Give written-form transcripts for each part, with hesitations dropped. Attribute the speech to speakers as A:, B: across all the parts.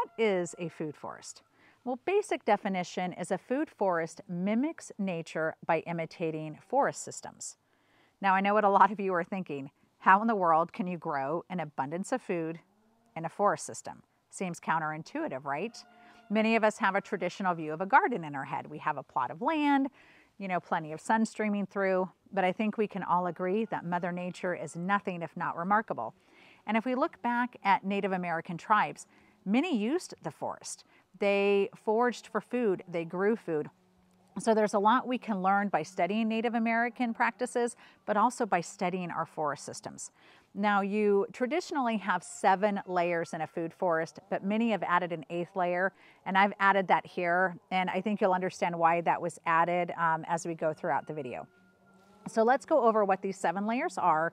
A: what is a food forest? Well, basic definition is a food forest mimics nature by imitating forest systems. Now, I know what a lot of you are thinking. How in the world can you grow an abundance of food in a forest system? Seems counterintuitive, right? Many of us have a traditional view of a garden in our head. We have a plot of land, plenty of sun streaming through, but I think we can all agree that Mother Nature is nothing if not remarkable. And if we look back at Native American tribes, many used the forest. They foraged for food, they grew food. So there's a lot we can learn by studying Native American practices, but also by studying our forest systems. Now, you traditionally have 7 layers in a food forest, but many have added an 8th layer, and I've added that here, and I think you'll understand why that was added as we go throughout the video. So let's go over what these 7 layers are,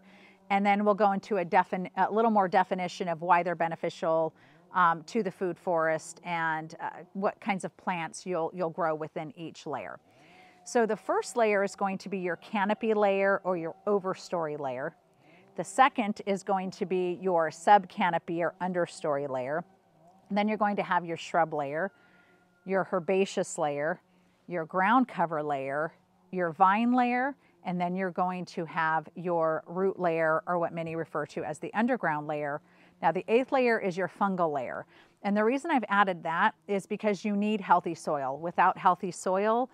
A: and then we'll go into a little more definition of why they're beneficial to the food forest and what kinds of plants you'll grow within each layer. So the first layer is going to be your canopy layer or your overstory layer. The second is going to be your subcanopy or understory layer. And then you're going to have your shrub layer, your herbaceous layer, your ground cover layer, your vine layer, and then you're going to have your root layer, or what many refer to as the underground layer. Now, the 8th layer is your fungal layer. And the reason I've added that is because you need healthy soil. Without healthy soil,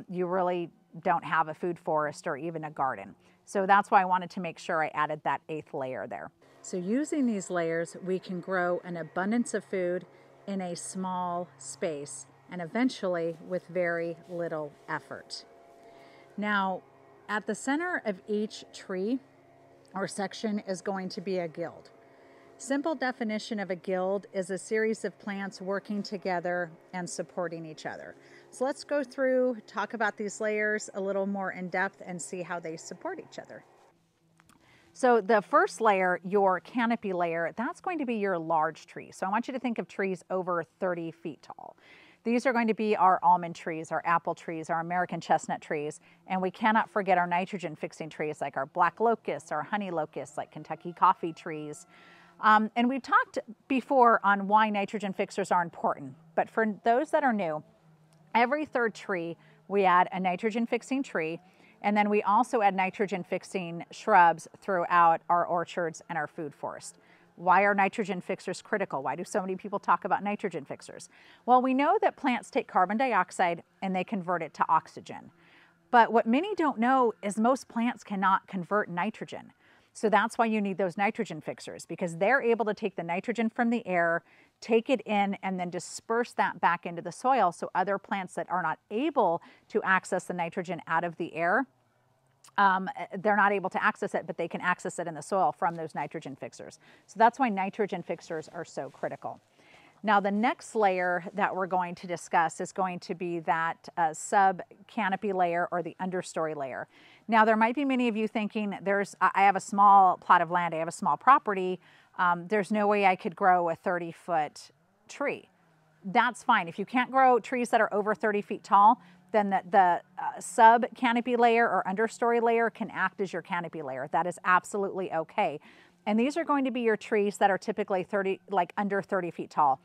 A: you really don't have a food forest or even a garden. So that's why I wanted to make sure I added that 8th layer there. So using these layers, we can grow an abundance of food in a small space and eventually with very little effort. Now, at the center of each tree or section is going to be a guild. Simple definition of a guild is a series of plants working together and supporting each other. So let's go through, talk about these layers a little more in depth and see how they support each other. So the first layer, your canopy layer, that's going to be your large trees. So I want you to think of trees over 30 feet tall. These are going to be our almond trees, our apple trees, our American chestnut trees, and we cannot forget our nitrogen fixing trees like our black locusts, our honey locusts, like Kentucky coffee trees. And we've talked before on why nitrogen fixers are important, but for those that are new, every 3rd tree we add a nitrogen fixing tree, and then we also add nitrogen fixing shrubs throughout our orchards and our food forest. Why are nitrogen fixers critical? Why do so many people talk about nitrogen fixers? Well, we know that plants take carbon dioxide and they convert it to oxygen. But what many don't know is most plants cannot convert nitrogen. So that's why you need those nitrogen fixers, because they're able to take the nitrogen from the air, take it in, and then disperse that back into the soil so other plants that are not able to access the nitrogen out of the air, they're not able to access it, but they can access it in the soil from those nitrogen fixers. So that's why nitrogen fixers are so critical. Now, the next layer that we're going to discuss is going to be that sub-canopy layer or the understory layer. Now, there might be many of you thinking, I have a small plot of land, I have a small property, there's no way I could grow a 30-foot tree. That's fine. If you can't grow trees that are over 30 feet tall, then the sub-canopy layer or understory layer can act as your canopy layer. That is absolutely okay. And these are going to be your trees that are typically under 30 feet tall.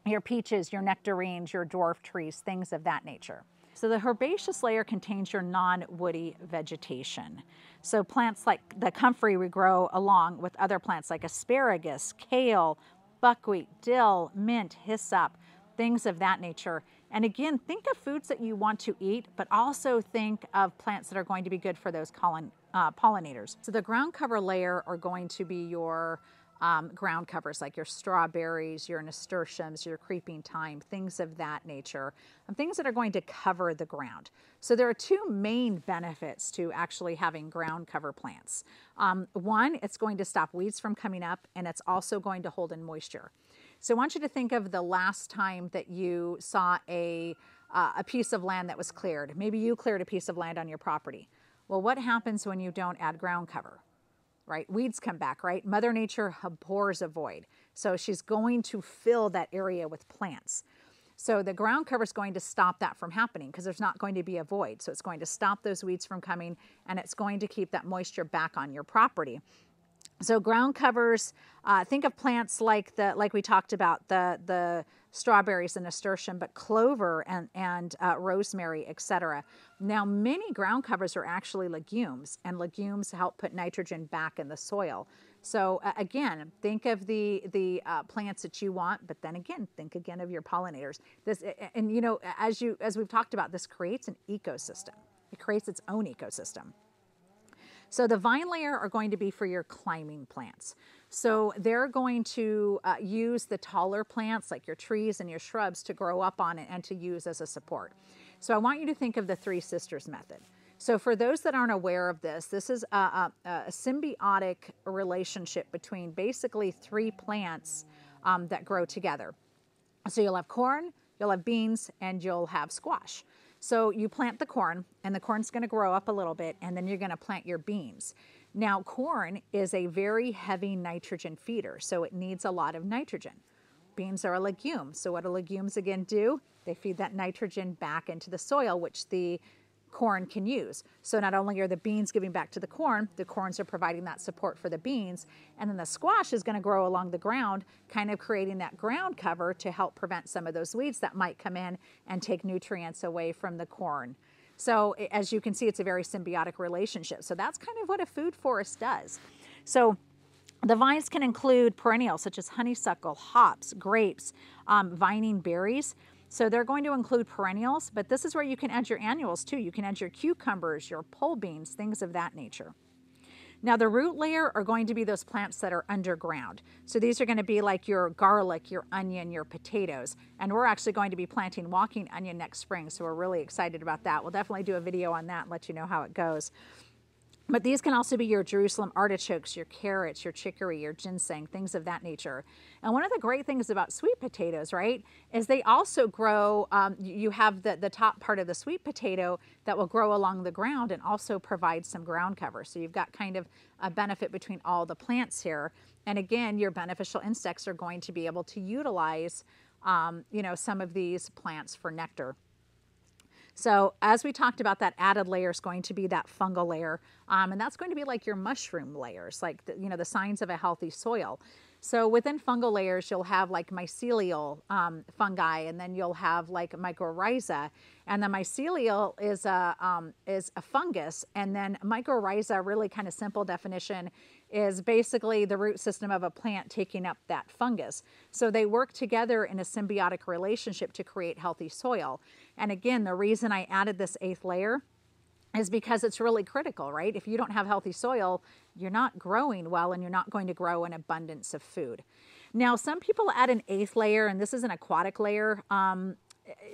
A: Your peaches, your nectarines, your dwarf trees, things of that nature. So the herbaceous layer contains your non-woody vegetation. So plants like the comfrey we grow along with other plants like asparagus, kale, buckwheat, dill, mint, hyssop, things of that nature. And again, think of foods that you want to eat, but also think of plants that are going to be good for those pollinators. So the ground cover layer are going to be your ground covers like your strawberries, your nasturtiums, your creeping thyme, things of that nature, and things that are going to cover the ground. So there are 2 main benefits to actually having ground cover plants. One, it's going to stop weeds from coming up, and it's also going to hold in moisture. So I want you to think of the last time that you saw a piece of land that was cleared. Maybe you cleared a piece of land on your property. Well, what happens when you don't add ground cover? Right? Weeds come back, right? Mother Nature abhors a void. So she's going to fill that area with plants. So the ground cover is going to stop that from happening because there's not going to be a void. So it's going to stop those weeds from coming, and it's going to keep that moisture back on your property. So ground covers, think of plants like we talked about, the strawberries and nasturtium, but clover and rosemary, etc. Now, many ground covers are actually legumes, and legumes help put nitrogen back in the soil. So again, think of the plants that you want, but then again, think again of your pollinators. This, and you know, as we've talked about, this creates an ecosystem. It creates its own ecosystem. So the vine layer are going to be for your climbing plants. So they're going to use the taller plants like your trees and your shrubs to grow up on it and to use as a support. So I want you to think of the Three Sisters method. So for those that aren't aware of this, this is a symbiotic relationship between basically three plants that grow together. So you'll have corn, you'll have beans, and you'll have squash. So you plant the corn, and the corn's going to grow up a little bit, and then you're going to plant your beans. Now, corn is a very heavy nitrogen feeder, so it needs a lot of nitrogen. Beans are a legume, so what do legumes again do? They feed that nitrogen back into the soil, which the corn can use. So not only are the beans giving back to the corns are providing that support for the beans, and then the squash is going to grow along the ground, kind of creating that ground cover to help prevent some of those weeds that might come in and take nutrients away from the corn. So as you can see, it's a very symbiotic relationship. So that's kind of what a food forest does. So the vines can include perennials such as honeysuckle, hops, grapes, vining berries. So they're going to include perennials, but this is where you can add your annuals too. You can add your cucumbers, your pole beans, things of that nature. Now the root layer are going to be those plants that are underground. So these are going to be like your garlic, your onion, your potatoes. And we're actually going to be planting walking onion next spring, so we're really excited about that. We'll definitely do a video on that and let you know how it goes. But these can also be your Jerusalem artichokes, your carrots, your chicory, your ginseng, things of that nature. And one of the great things about sweet potatoes, right, is they also grow, you have the top part of the sweet potato that will grow along the ground and also provide some ground cover. So you've got kind of a benefit between all the plants here. And again, your beneficial insects are going to be able to utilize, you know, some of these plants for nectar. So as we talked about, that added layer is going to be that fungal layer, and that's going to be like your mushroom layers, like you know, the signs of a healthy soil. So within fungal layers, you'll have like mycelial fungi, and then you'll have like mycorrhiza. And the mycelial is a fungus, and then mycorrhiza, really kind of simple definition, is basically the root system of a plant taking up that fungus. So they work together in a symbiotic relationship to create healthy soil. And again, the reason I added this 8th layer is because it's really critical, right? If you don't have healthy soil, you're not growing well, and you're not going to grow an abundance of food. Now, some people add an 8th layer, and this is an aquatic layer.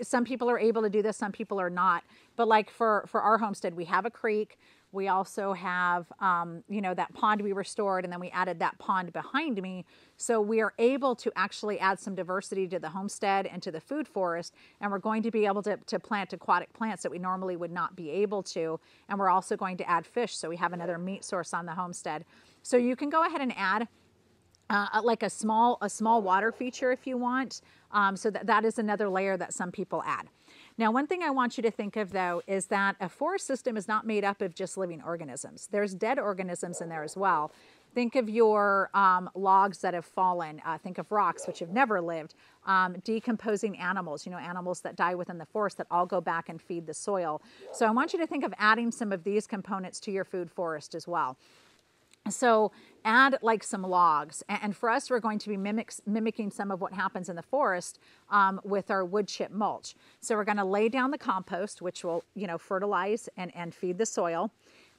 A: Some people are able to do this, some people are not. But like for our homestead, we have a creek. We also have, you know, that pond we restored, and then we added that pond behind me. So we are able to actually add some diversity to the homestead and to the food forest. And we're going to be able to plant aquatic plants that we normally would not be able to. And we're also going to add fish. So we have another meat source on the homestead. So you can go ahead and add like a small water feature if you want. So that is another layer that some people add. Now, one thing I want you to think of, though, is that a forest system is not made up of just living organisms. There's dead organisms in there as well. Think of your logs that have fallen. Think of rocks, which have never lived. Decomposing animals, you know, animals that die within the forest that all go back and feed the soil. So I want you to think of adding some of these components to your food forest as well. So add like some logs, and for us, we're going to be mimicking some of what happens in the forest with our wood chip mulch. So we're going to lay down the compost, which will, you know, fertilize and feed the soil.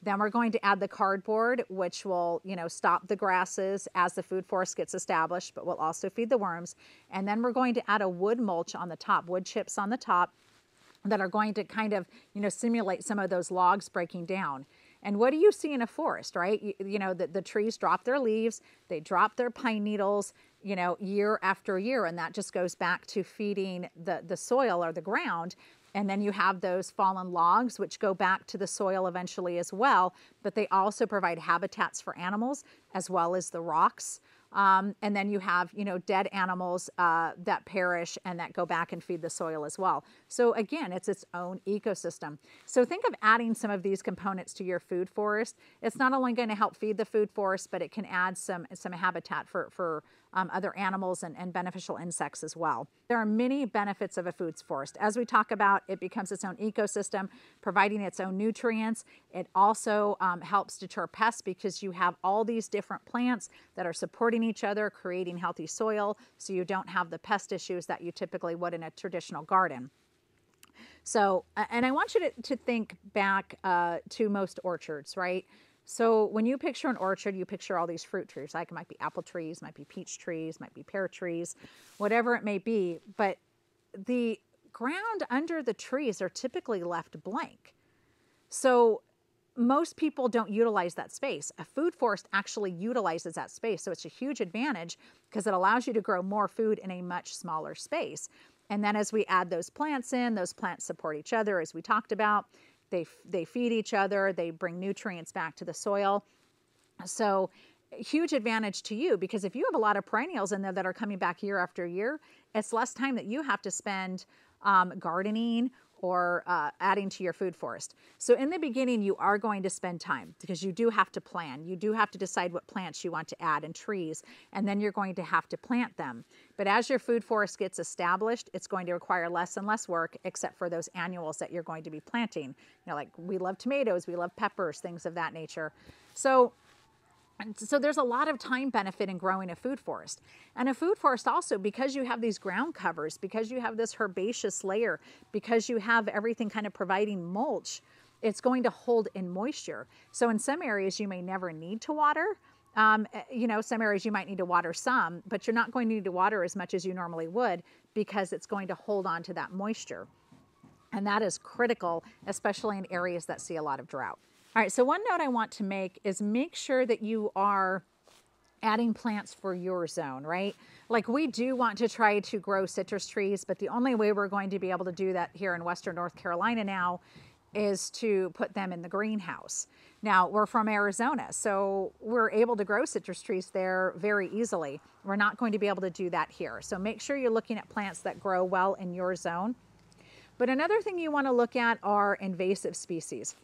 A: Then we're going to add the cardboard, which will, you know, stop the grasses as the food forest gets established, but will also feed the worms. And then we're going to add a wood mulch on the top, wood chips on the top, that are going to kind of, you know, simulate some of those logs breaking down. And what do you see in a forest, right? You know, the trees drop their leaves, they drop their pine needles, you know, year after year. And that just goes back to feeding the soil or the ground. And then you have those fallen logs, which go back to the soil eventually as well. But they also provide habitats for animals as well as the rocks. And then you have, dead animals that perish and that go back and feed the soil as well. So again, it's its own ecosystem. So think of adding some of these components to your food forest. It's not only going to help feed the food forest, but it can add some habitat for other animals and beneficial insects as well. There are many benefits of a food forest. As we talk about, it becomes its own ecosystem, providing its own nutrients. It also helps deter pests because you have all these different plants that are supporting each other, creating healthy soil, so you don't have the pest issues that you typically would in a traditional garden. So, and I want you to think back to most orchards, right? So when you picture an orchard, you picture all these fruit trees, like it might be apple trees, might be peach trees, might be pear trees, whatever it may be. But the ground under the trees are typically left blank. So most people don't utilize that space. A food forest actually utilizes that space. So it's a huge advantage because it allows you to grow more food in a much smaller space. And then as we add those plants in, those plants support each other, as we talked about. They feed each other. They bring nutrients back to the soil. So huge advantage to you, because if you have a lot of perennials in there that are coming back year after year, it's less time that you have to spend gardening or adding to your food forest. So in the beginning, you are going to spend time because you do have to plan. You do have to decide what plants you want to add and trees, and then you're going to have to plant them. But as your food forest gets established, it's going to require less and less work, except for those annuals that you're going to be planting. Like we love tomatoes, we love peppers, things of that nature. So there's a lot of time benefit in growing a food forest. And a food forest also, because you have these ground covers, because you have this herbaceous layer, because you have everything kind of providing mulch, it's going to hold in moisture. So in some areas you may never need to water. Some areas you might need to water some, but you're not going to need to water as much as you normally would because it's going to hold on to that moisture. And that is critical, especially in areas that see a lot of drought. All right, so one note I want to make is make sure that you are adding plants for your zone, right? Like we do want to try to grow citrus trees, but the only way we're going to be able to do that here in Western North Carolina now is to put them in the greenhouse. Now, we're from Arizona, so we're able to grow citrus trees there very easily. We're not going to be able to do that here. So make sure you're looking at plants that grow well in your zone. But another thing you want to look at are invasive species.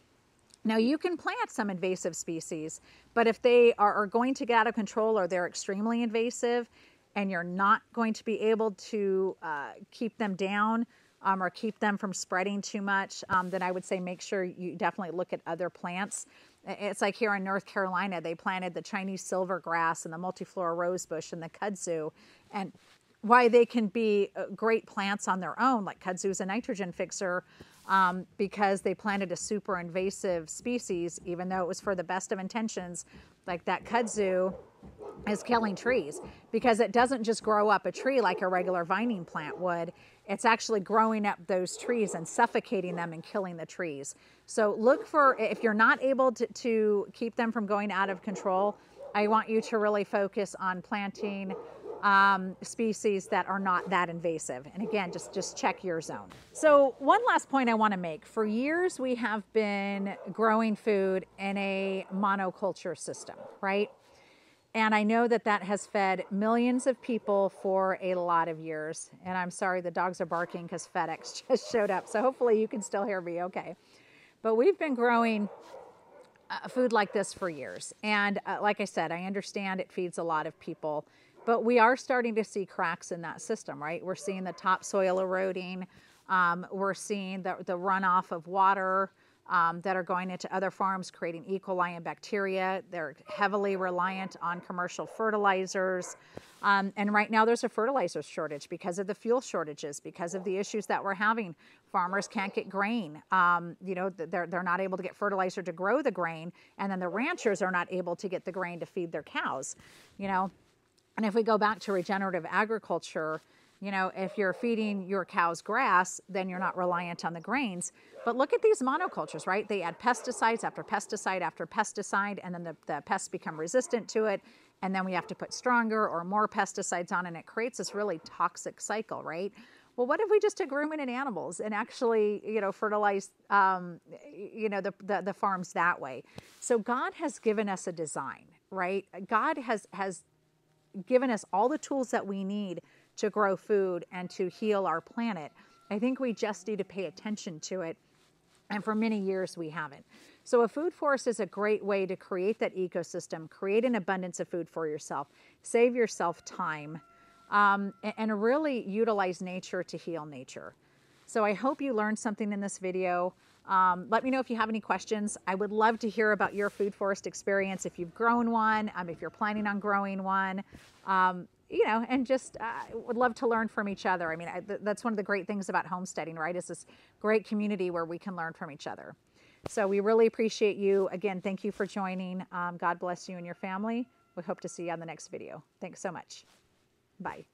A: Now you can plant some invasive species, but if they are going to get out of control or they're extremely invasive and you're not going to be able to keep them down or keep them from spreading too much, then I would say make sure you definitely look at other plants. It's like here in North Carolina, they planted the Chinese silvergrass and the multiflora rosebush and the kudzu, and why they can be great plants on their own, like kudzu is a nitrogen fixer, because they planted a super invasive species, even though it was for the best of intentions. Like that kudzu is killing trees because it doesn't just grow up a tree like a regular vining plant would. It's actually growing up those trees and suffocating them and killing the trees. So look for, if you're not able to keep them from going out of control, I want you to really focus on planting species that are not that invasive. And again, just check your zone. So one last point I want to make. For years, we have been growing food in a monoculture system, right? And I know that that has fed millions of people for a lot of years. And I'm sorry, the dogs are barking because FedEx just showed up. So hopefully you can still hear me okay. But we've been growing food like this for years. And like I said, I understand it feeds a lot of people. But we are starting to see cracks in that system, right? We're seeing the topsoil eroding. We're seeing the runoff of water that are going into other farms, creating E. coli and bacteria. They're heavily reliant on commercial fertilizers. And right now there's a fertilizer shortage because of the fuel shortages, because of the issues that we're having. Farmers can't get grain. They're not able to get fertilizer to grow the grain. And then the ranchers are not able to get the grain to feed their cows, And if we go back to regenerative agriculture, if you're feeding your cows grass, then you're not reliant on the grains. But look at these monocultures, right? They add pesticides after pesticide after pesticide, and then the pests become resistant to it. And then we have to put stronger or more pesticides on, and it creates this really toxic cycle, right? Well, what if we just took ruminant animals and actually, fertilize, the farms that way? So God has given us a design, right? God has given us all the tools that we need to grow food and to heal our planet. I think we just need to pay attention to it. And for many years, we haven't. So a food forest is a great way to create that ecosystem, create an abundance of food for yourself, save yourself time, and really utilize nature to heal nature. So I hope you learned something in this video. Let me know if you have any questions. I would love to hear about your food forest experience, if you've grown one, if you're planning on growing one, and just would love to learn from each other. I mean, that's one of the great things about homesteading, right? Is this great community where we can learn from each other. So we really appreciate you. Again, thank you for joining. God bless you and your family. We hope to see you on the next video. Thanks so much. Bye.